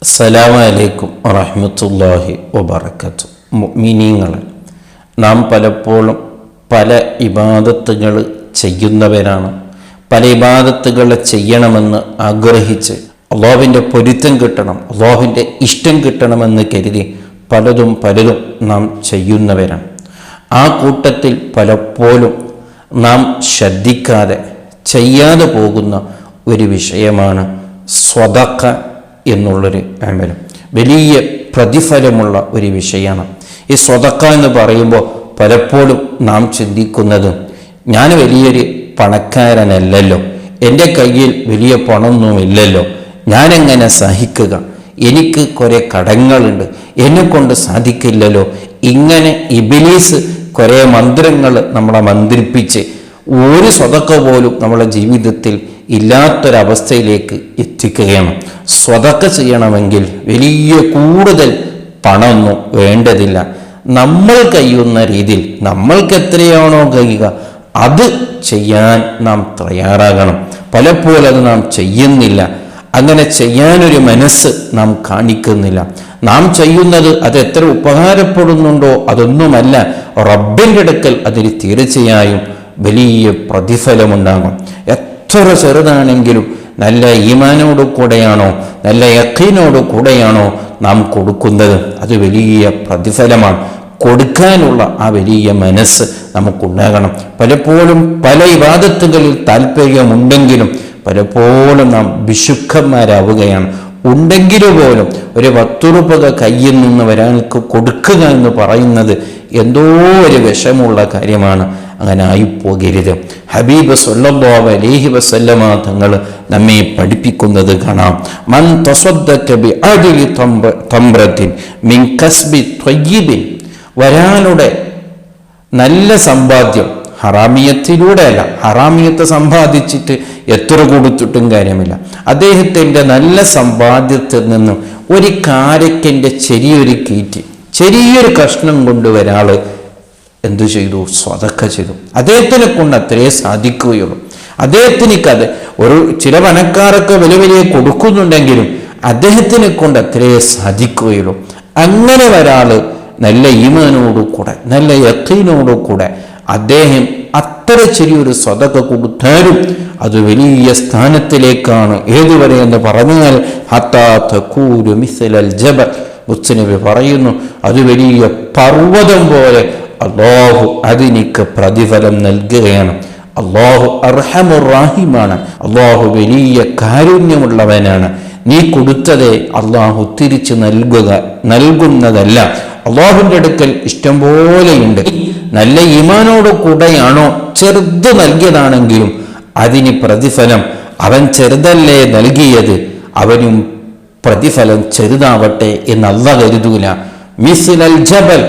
അസ്സലാമു അലൈക്കും വറഹ്മത്തുള്ളാഹി വബറകാതുഹു. മുഅ്മിനീങ്ങൾ, നാം പലപ്പോഴും പല ഇബാദത്തുകൾ ചെയ്യുന്നവരാണ്. പല ഇബാദത്തുകൾ ചെയ്യണമെന്ന് ആഗ്രഹിച്ച് അള്ളാഹുവിൻ്റെ പൊരുത്തം കിട്ടണം, അള്ളാഹുവിൻ്റെ ഇഷ്ടം കിട്ടണമെന്ന് കരുതി പലതും നാം ചെയ്യുന്നവരാണ്. ആ കൂട്ടത്തിൽ പലപ്പോഴും നാം ശ്രദ്ധിക്കാതെ ചെയ്യാതെ പോകുന്ന ഒരു വിഷയമാണ് സ്വദഖ എന്നുള്ളൊരു അമലും. വലിയ പ്രതിഫലമുള്ള ഒരു വിഷയമാണ് ഈ സ്വദഖ എന്ന് പറയുമ്പോൾ. പലപ്പോഴും നാം ചിന്തിക്കുന്നത്, ഞാൻ വലിയൊരു പണക്കാരനല്ലല്ലോ, എൻ്റെ കയ്യിൽ വലിയ പണമൊന്നുമില്ലല്ലോ, ഞാനെങ്ങനെ സഹിക്കുക, എനിക്ക് കുറേ കടങ്ങളുണ്ട്, എന്നെക്കൊണ്ട് സാധിക്കില്ലല്ലോ. ഇങ്ങനെ ഇബ്ലീസ് കുറേ മന്ത്രങ്ങൾ നമ്മളെ മന്ത്രിപ്പിച്ച് ഒരു സ്വദഖ പോലും നമ്മളെ ജീവിതത്തിൽ ഇല്ലാത്തൊരവസ്ഥയിലേക്ക് എത്തിക്കുകയാണ്. സ്വദഖ ചെയ്യണമെങ്കിൽ വലിയ കൂടുതൽ പണമൊന്നും വേണ്ടതില്ല. നമ്മൾ കഴിയുന്ന രീതിയിൽ നമ്മൾക്ക് എത്രയാണോ കഴിയുക അത് ചെയ്യാൻ നാം തയ്യാറാകണം. പലപ്പോഴും അത് നാം ചെയ്യുന്നില്ല. അങ്ങനെ ചെയ്യാനൊരു മനസ്സ് നാം കാണിക്കുന്നില്ല. നാം ചെയ്യുന്നത് അത് എത്ര ഉപകാരപ്പെടുന്നുണ്ടോ അതൊന്നുമല്ല. റബ്ബിൻ്റെ അടുക്കൽ അതിന് തീർച്ചയായും വലിയ പ്രതിഫലമുണ്ടാകും. എത്ര ചെറുതാണെങ്കിലും നല്ല ഈമാനോട് കൂടെയാണോ, നല്ല യഖീനോട് കൂടെയാണോ നാം കൊടുക്കുന്നത്, അത് വലിയ പ്രതിഫലമാണ്. കൊടുക്കാനുള്ള ആ വലിയ മനസ്സ് നമുക്കുണ്ടാകണം. പലപ്പോഴും പല ഇബാദത്തുകളിൽ താല്പര്യമുണ്ടെങ്കിലും പലപ്പോഴും നാം വിശുദ്ധന്മാരാവുകയാണ്. ഉണ്ടെങ്കിലും പോലും ഒരു 10 രൂപ കയ്യിൽ നിന്ന് ഒരാൾക്ക് കൊടുക്കുക എന്ന് പറയുന്നത് എന്തോ ഒരു വിഷമുള്ള കാര്യമാണ്. അങ്ങനെ ആയിപ്പോകരുത്. ഹബീബ് സ്വല്ലല്ലാഹു അലൈഹി വസല്ലമ തങ്ങൾ നമ്മെ പഠിപ്പിക്കുന്നത് കാണാം. മൻ തസദ്ദഖ ബിഅദ്ലി തംറത്തിൻ മിൻ കസ്ബി ത്വയ്യിബിൻ, ഒരാളുടെ നല്ല സമ്പാദ്യം, ഹറാമിയത്തിലൂടെയല്ല, ഹറാമിയത്തെ സമ്പാദിച്ചിട്ട് എത്ര കൊടുത്തിട്ടും കാര്യമില്ല. അദ്ദേഹത്തിൻ്റെ നല്ല സമ്പാദ്യത്തിൽ നിന്നും ഒരു കാരക്കൻ്റെ ചെറിയൊരു കീറ്റി, ചെറിയൊരു കഷ്ണം കൊണ്ട് ഒരാൾ എന്തു ചെയ്തു? സ്വദഖ ചെയ്തു. അദ്ദേഹത്തിനെ കൊണ്ട് അത്രേ സാധിക്കുകയുള്ളൂ. അദ്ദേഹത്തിനത് ചില പണക്കാരൊക്കെ വലിയ കൊടുക്കുന്നുണ്ടെങ്കിലും അദ്ദേഹത്തിനെ കൊണ്ട് അത്രേ സാധിക്കുകയുള്ളൂ. അങ്ങനെ ഒരാൾ നല്ല ഈമാനോടുകൂടെ നല്ല യഖീനോടുകൂടെ അദ്ദേഹം അത്ര ചെറിയൊരു സ്വദഖ കൊടുത്താലും അത് വലിയ സ്ഥാനത്തിലേക്കാണ്. ഏതുവരെ എന്ന് പറഞ്ഞാൽ ഹത്താ തകൂലു മിസ്ലൽ ജബൽ, മുസ്നബി പറയുന്നു, അത് വലിയ പർവ്വതം പോലെ അല്ലാഹു അതിനിക്ക് പ്രതിഫലം നൽകുകയാണ്. അല്ലാഹു അർഹമുർ റഹീമാണ്. അല്ലാഹു വലിയ കാരുണ്യമുള്ളവനാണ്. നീ കൊടുത്തതേ അല്ലാഹു തിരിച്ചു നൽകുന്നതല്ല. അല്ലാഹുവിൻ്റെ അടുക്കൽ ഇഷ്ടം പോലെയുണ്ട്. നല്ല ഈമാനോട് കൂടെയാണോ ചെറുത് നൽകിയതാണെങ്കിലും അതിന് പ്രതിഫലം, അവൻ ചെറുതല്ലേ നൽകിയത്, അവനും പ്രതിഫലം ചെറുതാവട്ടെ എന്ന് അല്ലാഹു കരുതൂല. മിസ്ലൽ ജബൽ,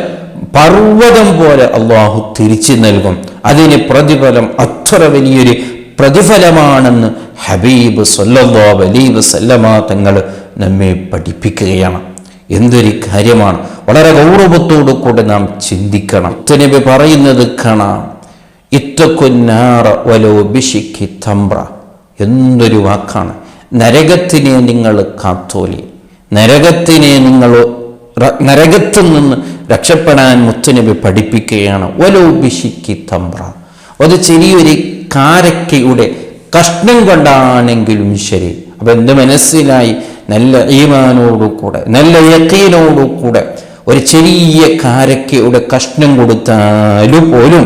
പർവ്വതം പോലെ അല്ലാഹു തിരിച്ചു നൽകും. അതിന് പ്രതിഫലം അത്ര വലിയൊരു പ്രതിഫലമാണെന്ന് ഹബീബ് സ്വല്ലല്ലാഹു അലൈഹി വസല്ലമ തങ്ങൾ നമ്മെ പഠിപ്പിക്കുകയാണ്. എന്തൊരു കാര്യമാണ്! വളരെ ഗൗരവത്തോടു കൂടെ നാം ചിന്തിക്കണം. നബി പറയുന്നത് കാണാം, ഇത്തഖുന്നാറ വലോ ബിശിഖി തംറ. എന്തൊരു വാക്കാണ്! നരകത്തിനെ നിങ്ങൾ കാത്തോലി, നരകത്തിൽ നിന്ന് രക്ഷപ്പെടാൻ മുത്തുനബി പഠിപ്പിക്കുകയാണ്. വലോ ബിശിഖി തംറ, അത് ചെറിയൊരു കാരക്കയുടെ കഷ്ണം കൊണ്ടാണെങ്കിലും ശരി. അപ്പൊ എന്ത് മനസ്സിലായി? നല്ല ഈമാനോടുകൂടെ നല്ല യഖീനോടുകൂടെ ഒരു ചെറിയ കാരക്കയുടെ കഷ്ണം കൊടുത്താലും പോലും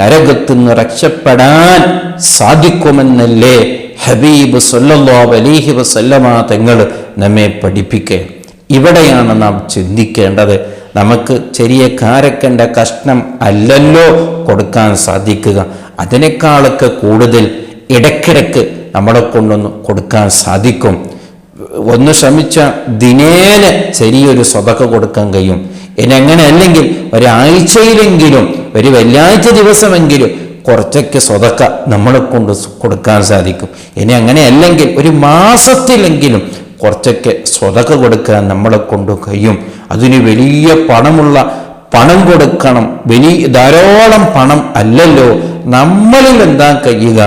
നരകത്തിൽ നിന്ന് രക്ഷപ്പെടാൻ സാധിക്കുമെന്നല്ലേ ഹബീബ് സ്വല്ലല്ലാഹു അലൈഹി വസല്ലമ തങ്ങൾ നമ്മെ പഠിപ്പിക്കുക. ഇവിടെയാണ് നാം ചിന്തിക്കേണ്ടത്. നമുക്ക് ചെറിയ കാരക്കൻ്റെ കഷ്ണം അല്ലല്ലോ കൊടുക്കാൻ സാധിക്കുക, അതിനേക്കാളൊക്കെ കൂടുതൽ ഇടയ്ക്കിടയ്ക്ക് നമ്മളെ കൊണ്ടൊന്ന് കൊടുക്കാൻ സാധിക്കും. ഒന്ന് ശ്രമിച്ച ദിനേന ചെറിയൊരു സ്വദഖ കൊടുക്കാൻ കഴിയും. ഇനി അങ്ങനെ അല്ലെങ്കിൽ ഒരാഴ്ചയിലെങ്കിലും, ഒരു വെള്ളിയാഴ്ച ദിവസമെങ്കിലും കുറച്ചൊക്കെ സ്വദഖ നമ്മളെ കൊണ്ട് കൊടുക്കാൻ സാധിക്കും. ഇനി അങ്ങനെ അല്ലെങ്കിൽ ഒരു മാസത്തിലെങ്കിലും കുറച്ചൊക്കെ സ്വദഖ കൊടുക്കാൻ നമ്മളെ കൊണ്ട് കഴിയും. അതിന് വലിയ പണം കൊടുക്കണം, ധാരാളം പണം അല്ലല്ലോ. നമ്മളിൽ എന്താ കഴിയുക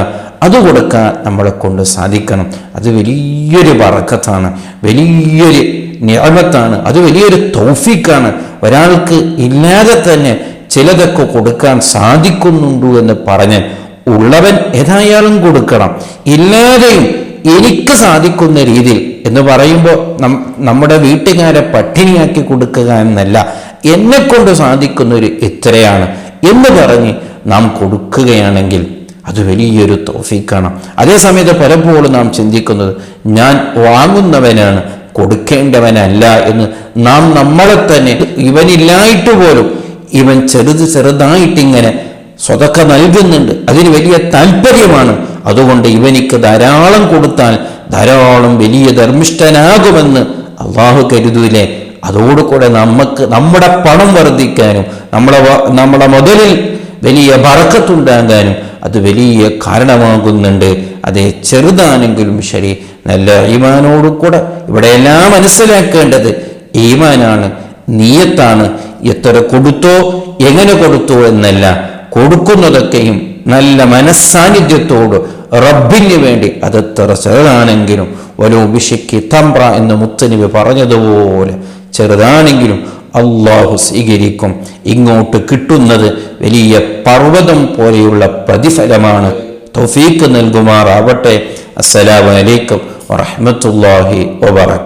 അത് കൊടുക്കാൻ നമ്മളെ കൊണ്ട് സാധിക്കണം. അത് വലിയൊരു ബറക്കത്താണ്, വലിയൊരു നിഅമത്താണ്, അത് വലിയൊരു തൗഫീഖാണ്. ഒരാൾക്ക് ഇല്ലാതെ തന്നെ ചിലതൊക്കെ കൊടുക്കാൻ സാധിക്കുന്നുണ്ടു എന്ന് പറഞ്ഞ് ഉള്ളവൻ ഏതായാലും കൊടുക്കണം. ഇല്ലാതെയും എനിക്ക് സാധിക്കുന്ന രീതിയിൽ എന്ന് പറയുമ്പോൾ നമ്മുടെ വീട്ടുകാരെ പട്ടിണിയാക്കി കൊടുക്കുക എന്നല്ല, എന്നെ കൊണ്ട് സാധിക്കുന്നൊരു ഇത്രയാണ് എന്ന് പറഞ്ഞ് നാം കൊടുക്കുകയാണെങ്കിൽ അത് വലിയൊരു തൗഫീഖാണ്. അതേസമയത്ത് പലപ്പോഴും നാം ചിന്തിക്കുന്നത് ഞാൻ വാങ്ങുന്നവനാണ്, കൊടുക്കേണ്ടവനല്ല എന്ന് നാം നമ്മളെ തന്നെ, ഇവനില്ലായിട്ട് പോലും ഇവൻ ചെറുതായിട്ടിങ്ങനെ സ്വതക്ക നൽകുന്നുണ്ട്, അതിന് വലിയ താല്പര്യമാണ്, അതുകൊണ്ട് ഇവനിക്ക് ധാരാളം കൊടുത്താൽ ധാരാളം വലിയ ധർമ്മിഷ്ഠനാകുമെന്ന് അള്ളാഹു കരുതൂലേ? അതോടുകൂടെ നമ്മുടെ പണം വർദ്ധിക്കാനും നമ്മുടെ മുതലിൽ വലിയ ബറക്കത്തുണ്ടാകാനും അത് വലിയ കാരണമാകുന്നുണ്ട്. അതേ ചെറുതാണെങ്കിലും ശരി, നല്ല ഈമാനോടുകൂടെ. ഇവിടെ എല്ലാം മനസ്സിലാക്കേണ്ടത് ഈമാനാണ്, നീയത്താണ്. എത്ര കൊടുത്തോ എങ്ങനെ കൊടുത്തോ എന്നല്ല, കൊടുക്കുന്നതൊക്കെയും നല്ല മനസ്സാന്നിധ്യത്തോട് റബ്ബിന് വേണ്ടി. അതെത്ര ചെറുതാണെങ്കിലും വലോ ബിശിക്കി തംറ എന്ന് മുത്തനബി പറഞ്ഞതുപോലെ ചെറുതാണെങ്കിലും അള്ളാഹു സ്വീകരിക്കും. ഇങ്ങോട്ട് കിട്ടുന്നത് വലിയ പർവ്വതം പോലെയുള്ള പ്രതിഫലമാണ്. തൗഫീഖ് നൽകുമാറാവട്ടെ. അസ്സലാമു അലൈക്കും വറഹ്മത്തുള്ളാഹി വബറകാതുഹു.